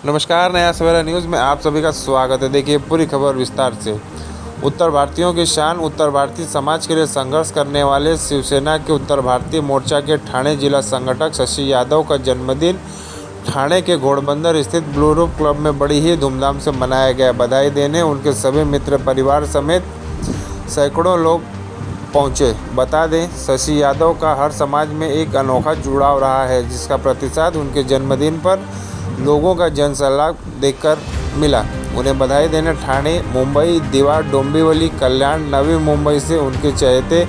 नमस्कार, नया सवेरा न्यूज़ में आप सभी का स्वागत है। देखिए पूरी खबर विस्तार से। उत्तर भारतीयों की शान, उत्तर भारतीय समाज के लिए संघर्ष करने वाले शिवसेना के उत्तर भारतीय मोर्चा के ठाणे जिला संगठक शशि यादव का जन्मदिन ठाणे के घोड़बंदर स्थित ब्लू रूफ क्लब में बड़ी ही धूमधाम से मनाया गया। बधाई देने उनके सभी मित्र परिवार समेत सैकड़ों लोग पहुंचे। बता दें, शशि यादव का हर समाज में एक अनोखा जुड़ाव रहा है, जिसका प्रतिशत उनके जन्मदिन पर लोगों का जनसैलाब देखकर मिला। उन्हें बधाई देने ठाणे, मुंबई, दीवार, डोंबिवली, कल्याण, नवी मुंबई से उनके चहेते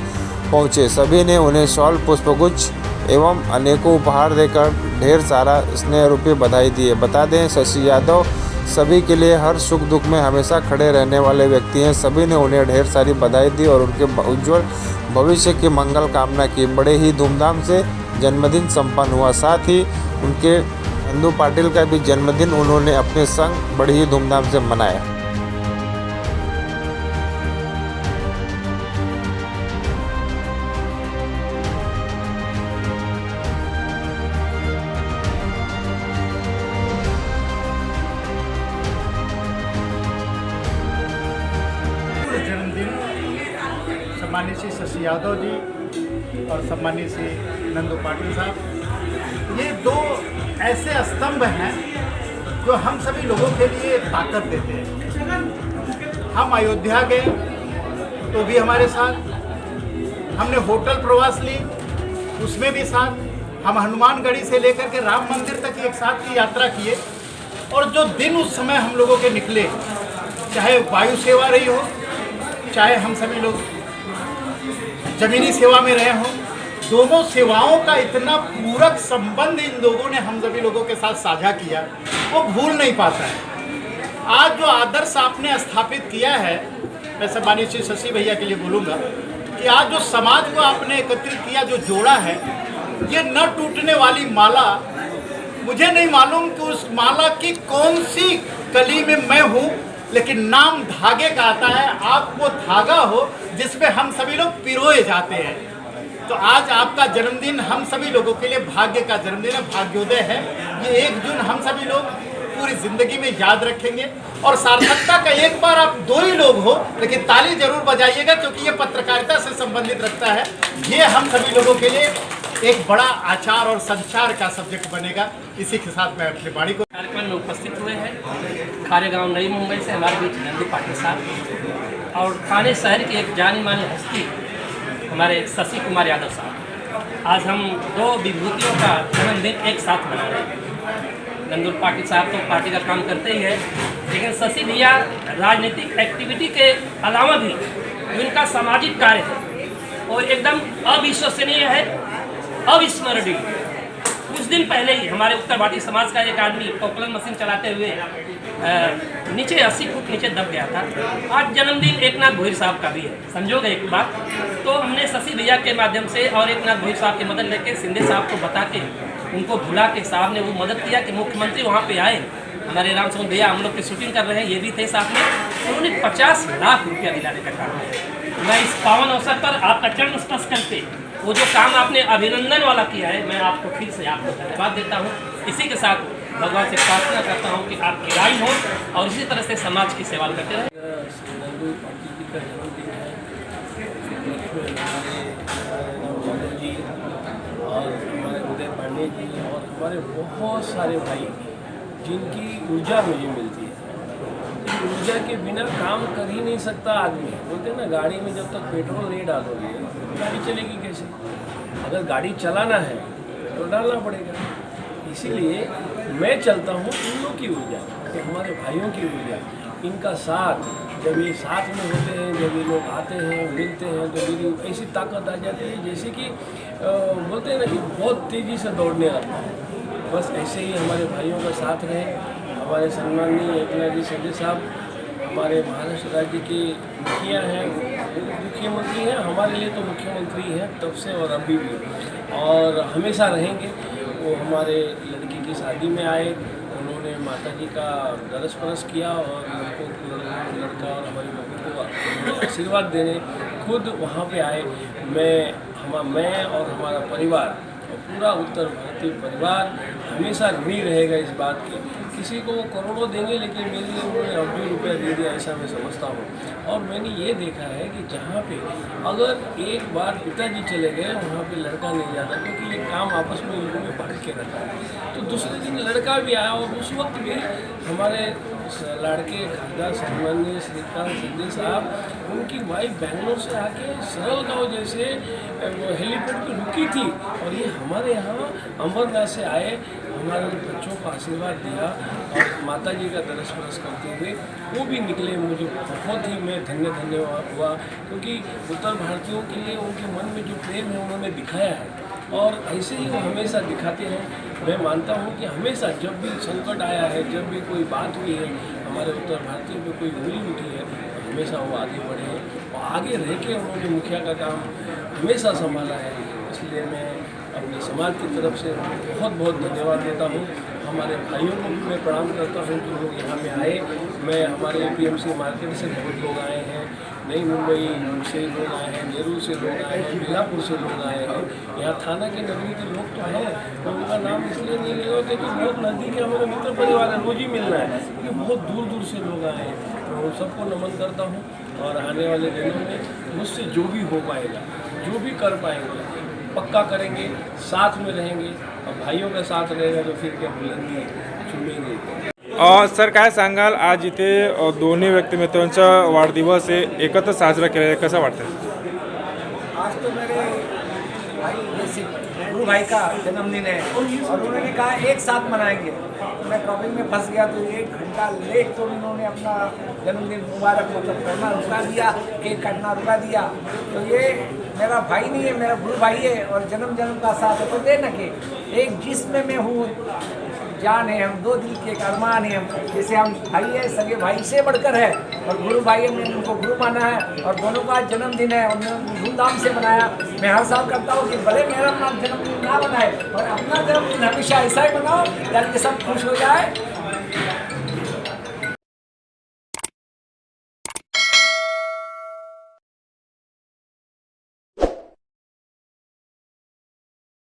पहुंचे। सभी ने उन्हें शॉल, पुष्पगुच्छ एवं अनेकों उपहार देकर ढेर सारा स्नेह रूपी बधाई दी है। बता दें, शशि यादव सभी के लिए हर सुख दुख में हमेशा खड़े रहने वाले व्यक्ति हैं। सभी ने उन्हें ढेर सारी बधाई दी और उनके उज्जवल भविष्य की मंगल कामना की। बड़े ही धूमधाम से जन्मदिन संपन्न हुआ। साथ ही उनके नंदू पाटिल का भी जन्मदिन उन्होंने अपने संग बड़ी ही धूमधाम से मनाया। जन्मदिन सम्मानित श्री शशि यादव जी और सम्मानित श्री नंदू पाटिल साहब, ये दो ऐसे स्तंभ हैं जो हम सभी लोगों के लिए ताकत देते हैं। हम अयोध्या गए तो भी हमारे साथ, हमने होटल प्रवास ली उसमें भी साथ, हम हनुमानगढ़ी से लेकर के राम मंदिर तक एक साथ की यात्रा किए। और जो दिन उस समय हम लोगों के निकले, चाहे वायु सेवा रही हो, चाहे हम सभी लोग जमीनी सेवा में रहे हों, दोनों सेवाओं का इतना पूरक संबंध इन लोगों ने हम सभी लोगों के साथ साझा किया, वो भूल नहीं पाता है। आज जो आदर्श आपने स्थापित किया है, मैं सम्मानित श्री शशि भैया के लिए बोलूँगा कि आज जो समाज को आपने एकत्रित किया, जो जोड़ा है, ये न टूटने वाली माला, मुझे नहीं मालूम कि उस माला की कौन सी कली में मैं हूँ, लेकिन नाम धागे का आता है। आप वो धागा हो जिसमें हम सभी लोग पिरोए जाते हैं। तो आज आपका जन्मदिन हम सभी लोगों के लिए भाग्य का जन्मदिन है, भाग्योदय है। ये 1 जून हम सभी लोग पूरी जिंदगी में याद रखेंगे। और सार्थकता का एक बार आप 2 ही लोग हो, लेकिन ताली जरूर बजाइएगा, क्योंकि ये पत्रकारिता से संबंधित रखता है। ये हम सभी लोगों के लिए एक बड़ा आचार और संचार का सब्जेक्ट बनेगा। इसी के साथ मैं अपनी वाणी को कार्यक्रम में उपस्थित हुए हैं। खारेगांव, नई मुंबई से हमारे बीच नंदू पाटिल साहब और ठाणे शहर की एक जानी मानी हस्ती हमारे शशि कुमार यादव साहब। आज हम 2 विभूतियों का जन्मदिन एक साथ मना रहे हैं। नंदू पाटिल साहब तो पार्टी का काम करते ही है, लेकिन शशि भैया राजनीतिक एक्टिविटी के अलावा भी उनका सामाजिक कार्य है और एकदम अविश्वसनीय है, अविस्मरणीय। कुछ दिन पहले ही हमारे उत्तर भारतीय समाज का एक आदमी पॉपुलर मशीन चलाते हुए नीचे 80 फुट नीचे दब गया था। आज जन्मदिन एकनाथ भोईर साहब का भी है, समझोगे एक बात। तो हमने शशि भैया के माध्यम से और एकनाथ भोईर साहब की मदद लेके शिंदे साहब को बता के उनको बुला के साहब ने वो मदद किया कि मुख्यमंत्री वहाँ पे आए। हमारे राम समूह भैया हम लोग की शूटिंग कर रहे हैं, ये भी थे साथ में। उन्होंने 50 लाख रुपया दिलाने का काम किया। मैं इस पावन अवसर पर आपका चरण स्पर्श करके वो जो काम आपने अभिनंदन वाला किया है, मैं आपको फिर से आपको धन्यवाद देता हूँ। इसी के साथ भगवान से प्रार्थना करता हूँ कि आप खिलाई हो और इसी तरह से समाज की सेवा करते रहें। नंदू पाटिल जी का जन्मदिन है। हमारे जी और हमारे उदय पांडे जी और हमारे बहुत सारे भाई, जिनकी ऊर्जा मुझे मिलती है। ऊर्जा के बिना काम कर ही नहीं सकता आदमी। बोलते हैं ना, गाड़ी में जब तक पेट्रोल नहीं डालोगे गाड़ी चलेगी कैसे। अगर गाड़ी चलाना है पेट्रोल डालना पड़ेगा। इसीलिए मैं चलता हूँ इन लोग की ऊर्जा, कि हमारे भाइयों की ऊर्जा, इनका साथ। जब ये साथ में होते हैं, जब ये लोग आते हैं, मिलते हैं, तो मेरी ऐसी ताकत आ जाती है जैसे कि बोलते हैं ना कि बहुत तेज़ी से दौड़ने आता है। बस ऐसे ही हमारे भाइयों का साथ रहे। हमारे सम्माननीय एकनाथ जी शिंदे साहब हमारे महाराष्ट्र राज्य के मुखिया हैं, मुख्यमंत्री हैं, हमारे लिए तो मुख्यमंत्री हैं तब से और अभी भी, और हमेशा रहेंगे। वो हमारे लड़की की शादी में आए, उन्होंने माता जी का दरस परस किया और लड़का और हमारी बहू को आशीर्वाद देने खुद वहाँ पे आए। मैं और हमारा परिवार पूरा उत्तर भारतीय परिवार हमेशा ऋणी रहेगा इस बात की। किसी को वो करोड़ों देंगे, लेकिन मेरे लिए उन्होंने अरबों रुपया दे दिया, ऐसा मैं समझता हूँ। और मैंने ये देखा है कि जहाँ पे अगर एक बार पिताजी चले गए, वहाँ पे लड़का नहीं जाता, क्योंकि ये काम आपस में लोगों में बांट के रखा है। तो दूसरे दिन लड़का भी आया, और उस वक्त भी हमारे लाड़के खादा सम्माननीय श्रीकांत सिंधे साहब, उनकी वाइफ बैंगलोर से आके सरल गाँव जैसे हेलीपैड पे रुकी थी, और ये हमारे यहाँ अमरनाथ से आए, हमारे बच्चों को आशीर्वाद दिया और माता जी का दरस परस करते हुए वो भी निकले। मुझे बहुत ही मैं धन्य हुआ, क्योंकि उत्तर भारतीयों के लिए उनके मन में जो प्रेम है उन्होंने दिखाया है, और ऐसे ही वो हमेशा दिखाते हैं। मैं मानता हूँ कि हमेशा जब भी संकट आया है, जब भी कोई बात हुई है, हमारे उत्तर भारतीयों पे कोई उंगली उठी है, तो हमेशा वो आगे बढ़े हैं और आगे रह के उन्होंने मुखिया का काम हमेशा संभाला है। इसलिए मैं अपने समाज की तरफ से बहुत बहुत धन्यवाद देता हूँ। हमारे भाइयों को भी मैं प्रणाम करता हूँ जो लोग यहाँ में आए। मैं हमारे APMC मार्केट से बहुत लोग आए हैं, नई मुंबई से लोग आए हैं, नेहरू से लोग आए हैं, मिलापुर से लोग आए हैं। यहाँ थाना के नगरी के लोग तो हैं, तो उनका नाम इसलिए नहीं लेगा क्योंकि बहुत नज़दीक है, हमारे मित्र परिवार है, रोज ही मिलना है, क्योंकि बहुत दूर दूर से लोग आए हैं। मैं उन सबको नमन करता हूँ, और आने वाले दिनों में मुझसे जो भी हो पाएगा, जो भी कर पाएंगे, पक्का करेंगे, साथ में रहेंगे, और भाइयों का साथ रहेगा तो फिर क्या बुलंदी चुमेंगे। सर काय सांगाल, आज इथे दोन्ही व्यक्तिमत्वांचा वाढदिवस आहे, एकत्र साजरा केला आहे, कसं वाटतं? आज तो मेरे भाई जैसे गुरु भाई का जन्मदिन है, और उन्होंने कहा एक साथ मनाएंगे। मैं ट्रैफिक में फंस गया, तो 1 घंटा लेट तो उन्होंने अपना जन्मदिन मुबारक मतलब करना रुका दिया, केक काटना रुका दिया। तो ये मेरा भाई नहीं है, मेरा गुरु भाई है, और जन्म का साथ है। तो देना कि एक जिस्म में हूँ, जान है, हम 2 दिल के एक अरमान है। हम जैसे हम भाई है, सगे भाई से बढ़कर है, और गुरु भाई है, मैंने उनको गुरु माना है, और दोनों का जन्मदिन है, उन्होंने धूमधाम से मनाया। मैं हर साल करता हूँ कि भले मेरा जन्मदिन ना बनाए, और अपना जन्मदिन हमेशा ऐसा ही मनाओ, यानी कि सब खुश हो जाए।